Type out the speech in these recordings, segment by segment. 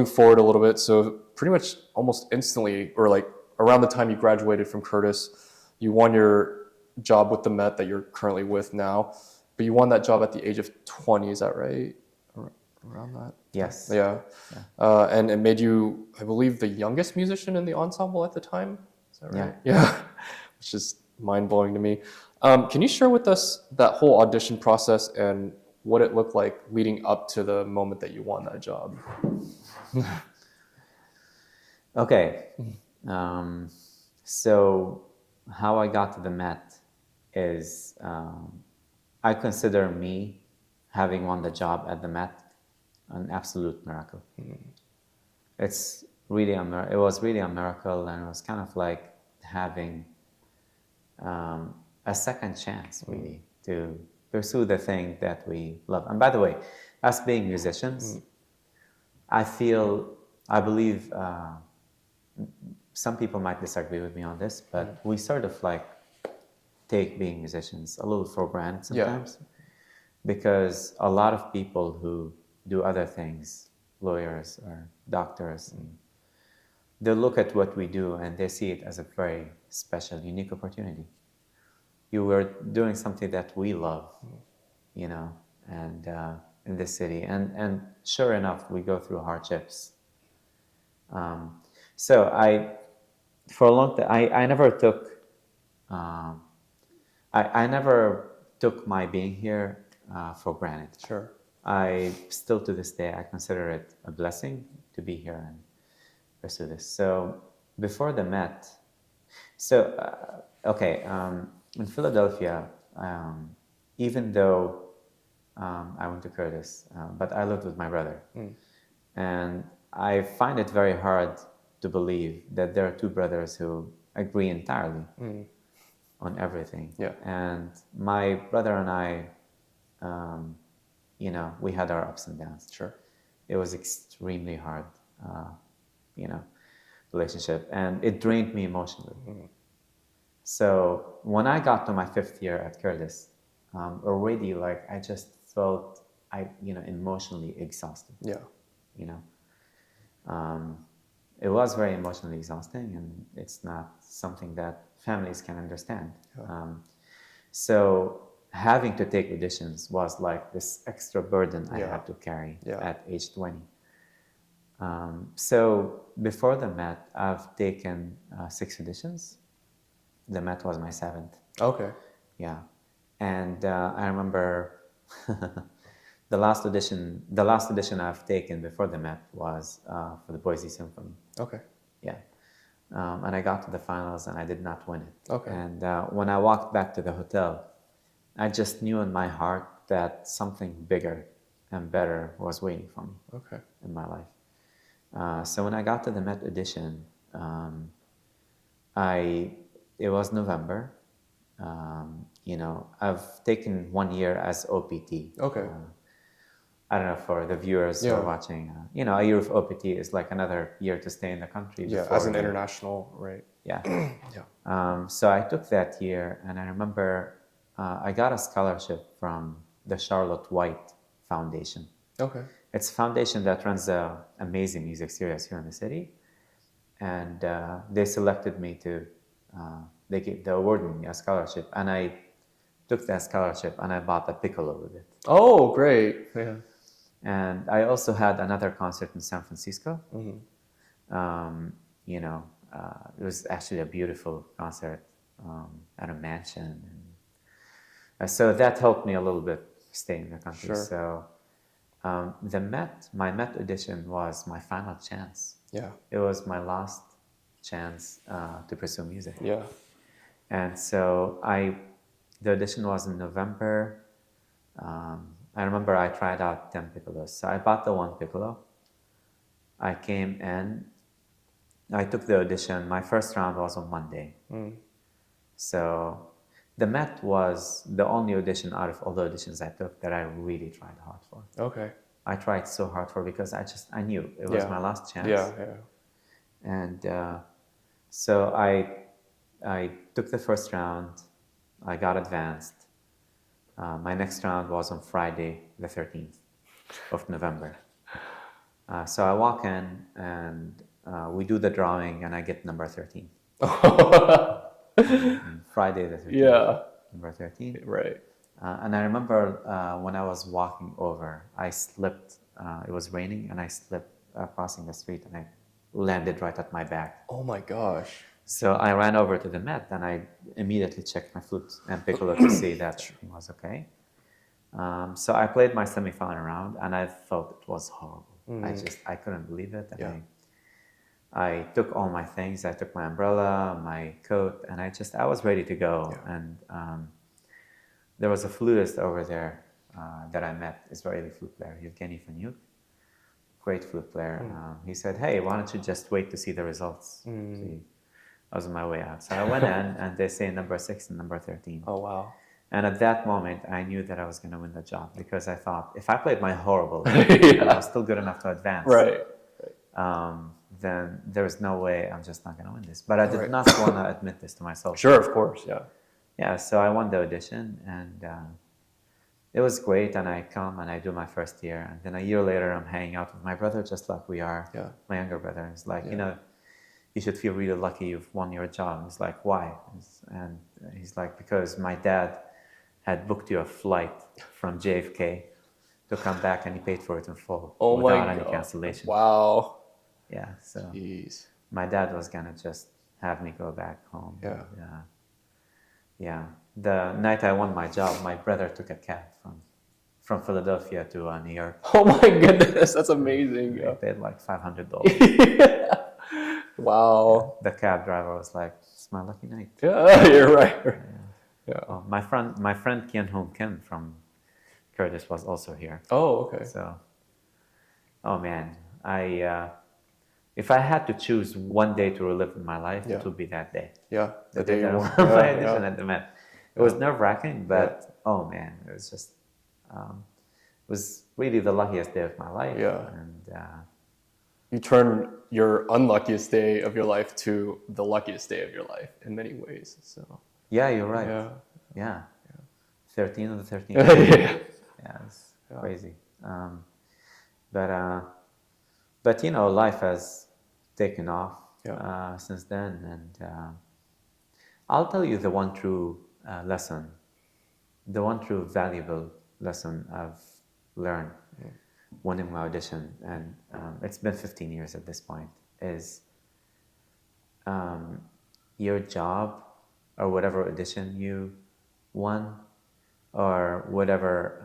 Moving forward a little bit, so pretty much almost instantly, or like around the time you graduated from Curtis, you won your job with the Met that you're currently with now, but you won that job at the age of 20, is that right? Around that? Yes. Yeah. Yeah. And it made you, I believe, the youngest musician in the ensemble at the time. Is that right? Yeah. Yeah. Which is mind-blowing to me. Can you share with us that whole audition process and what it looked like leading up to the moment that you won that job? Okay. So how I got to the Met is I consider me having won the job at the Met an absolute miracle. It's really it was really a miracle, and it was kind of like having a second chance, really, to pursue the thing that we love. And by the way, us being musicians, I believe some people might disagree with me on this, but we sort of like take being musicians a little for granted sometimes, because a lot of people who do other things, lawyers or doctors, they look at what we do and they see it as a very special, unique opportunity. You were doing something that we love, you know, and in this city, and sure enough, we go through hardships. So for a long time, I never took, I never took my being here for granted. Sure. I still to this day, I consider it a blessing to be here and pursue this. So before the Met, in Philadelphia, even though I went to Curtis, but I lived with my brother. And I find it very hard to believe that there are two brothers who agree entirely on everything. Yeah. And my brother and I, we had our ups and downs. Sure. It was extremely hard, relationship, and it drained me emotionally. So when I got to my 5th year at Curtis, already like I just felt emotionally exhausted. Yeah. It was very emotionally exhausting, and it's not something that families can understand. So having to take auditions was like this extra burden I had to carry at age 20. So before the Met, I've taken 6 auditions. The Met was my 7th. Okay. Yeah. And I remember the last audition I've taken before the Met was for the Boise Symphony. Okay. Yeah. And I got to the finals and I did not win it. Okay. And when I walked back to the hotel, I just knew in my heart that something bigger and better was waiting for me in my life. So when I got to the Met audition, it was November. I've taken 1 year as OPT. Okay. I don't know, for the viewers who are watching, a year of OPT is like another year to stay in the country. Yeah, as an international, right? Yeah. So I took that year, and I remember I got a scholarship from the Charlotte White Foundation. Okay. It's a foundation that runs amazing music series here in the city. And they selected me they awarded me a scholarship, and I took that scholarship and I bought a piccolo with it. Oh, great. Yeah. And I also had another concert in San Francisco. It was actually a beautiful concert at a mansion. And so that helped me a little bit stay in the country. Sure. So my Met audition was my final chance. Yeah. It was my last chance to pursue music. Yeah. And so the audition was in November. I remember I tried out 10 piccolos. So I bought the 1 piccolo. I came in. I took the audition. My first round was on Monday. So the Met was the only audition out of all the auditions I took that I really tried hard for. Okay. I tried so hard for because I knew it was my last chance. Yeah. And so I took the first round. I got advanced. My next round was on Friday, the 13th of November. So I walk in and we do the drawing, and I get number 13. Friday the 13th. Yeah. Number 13. Right. And I remember when I was walking over, I slipped. It was raining, and I slipped crossing the street, and I landed right at my back. Oh my gosh. So I ran over to the Met, and I immediately checked my flute and piccolo to see that everything was okay. So I played my semifinal round, and I felt it was horrible. I couldn't believe it. And I took all my things. I took my umbrella, my coat, and I was ready to go. Yeah. And there was a flutist over there that I met, Israeli flute player, Yevgeny Fanyuk, great flute player. He said, "Hey, why don't you just wait to see the results?" See, I was on my way out. So I went in, and they say number 6 and number 13. Oh, wow. And at that moment, I knew that I was going to win the job, because I thought, if I played my horrible, and I was still good enough to advance, right. Then there's no way I'm just not going to win this. But I did not want to admit this to myself. Sure, of course, yeah. Yeah, so I won the audition, and it was great, and I come and I do my first year, and then a year later I'm hanging out with my brother, just like we are. Yeah. My younger brother. He's like, you should feel really lucky you've won your job. He's like, why? And he's like, because my dad had booked you a flight from JFK to come back, and he paid for it in full without any cancellation. Wow. Yeah, so jeez. My dad was gonna just have me go back home. Yeah. Yeah. The night I won my job, my brother took a cab from Philadelphia to New York. Oh my goodness, that's amazing. I paid like $500. Wow. The cab driver was like, "It's my lucky night." Yeah, you're right. Yeah. Oh, my friend Kian Hong Kim from Curtis was also here. Oh, okay. So, oh man, if I had to choose one day to relive in my life, it would be that day. Yeah, the day I won my audition at the Met. It was nerve-wracking, but oh man, it was just, it was really the luckiest day of my life. Yeah. And you turn your unluckiest day of your life to the luckiest day of your life in many ways. So. Yeah, you're right. Yeah. 13 of the 13. Yeah, it's crazy. But you know, life has taken off since then, and I'll tell you the one true lesson, the one true valuable lesson I've learned winning my audition, and it's been 15 years at this point, is your job or whatever audition you won, or whatever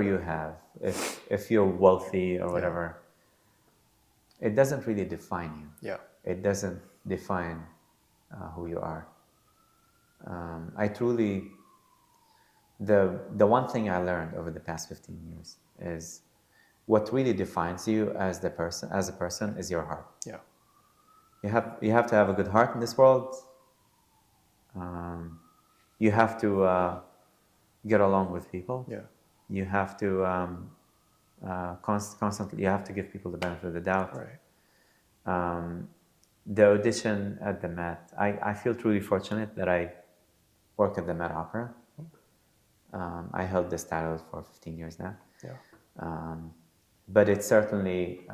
you have, if you're wealthy or whatever, it doesn't really define you. Yeah. It doesn't define who you are. I truly, the one thing I learned over the past 15 years is what really defines you as a person is your heart. Yeah. You have to have a good heart in this world. You have to get along with people. Yeah. You have to constantly. You have to give people the benefit of the doubt. Right. The audition at the Met. I feel truly fortunate that I work at the Met Opera. I held this title for 15 years now. Yeah. But it certainly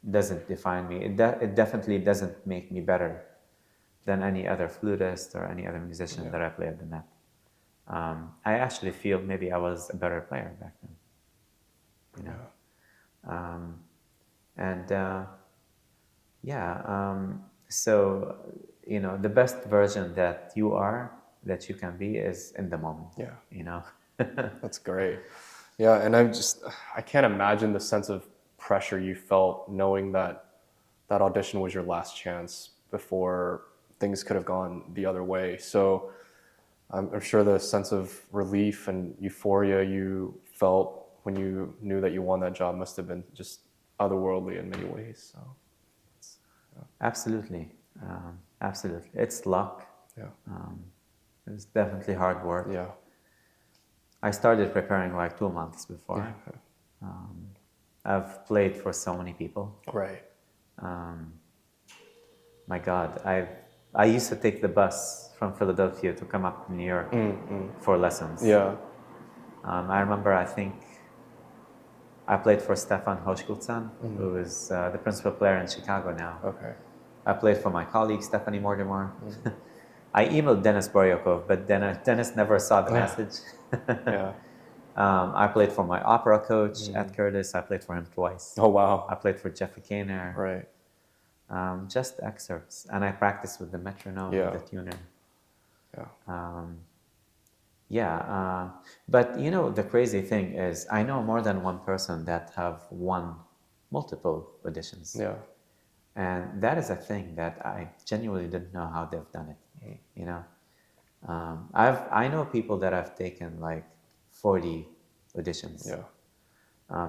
doesn't define me. It definitely doesn't make me better than any other flutist or any other musician that I play at the Met. I actually feel maybe I was a better player back then. You know, so you know, the best version that you can be is in the moment. Yeah. You know. That's great. Yeah, and I can't imagine the sense of pressure you felt knowing that audition was your last chance before things could have gone the other way. So I'm sure the sense of relief and euphoria you felt when you knew that you won that job must have been just otherworldly in many ways. So, Absolutely. It's luck. Yeah. It's definitely hard work. Yeah. I started preparing like 2 months before. Yeah. I've played for so many people. Right. My God, I used to take the bus from Philadelphia to come up to New York for lessons. Yeah. I remember, I think I played for Stefan Hochkulzan, who is the principal player in Chicago now. Okay. I played for my colleague, Stephanie Mortimer. I emailed Dennis Boryakov, but Dennis never saw the message. Yeah. I played for my opera coach at Curtis. I played for him twice. Oh, wow. I played for Jeffrey Kaner. Right. Just excerpts. And I practiced with the metronome and the tuner. Yeah. But you know, the crazy thing is I know more than one person that have won multiple auditions. Yeah. And that is a thing that I genuinely didn't know how they've done it. You know, I know people that have taken like 40 auditions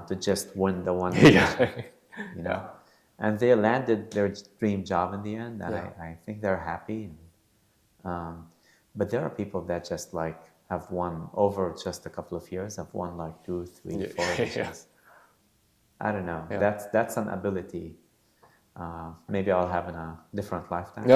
to just win the one audition, you know, and they landed their dream job in the end, and I think they're happy. But there are people that just like have won over just a couple of years, have won like 2, 3, 4 auditions. I don't know. That's an ability. Maybe I'll have in a different lifetime.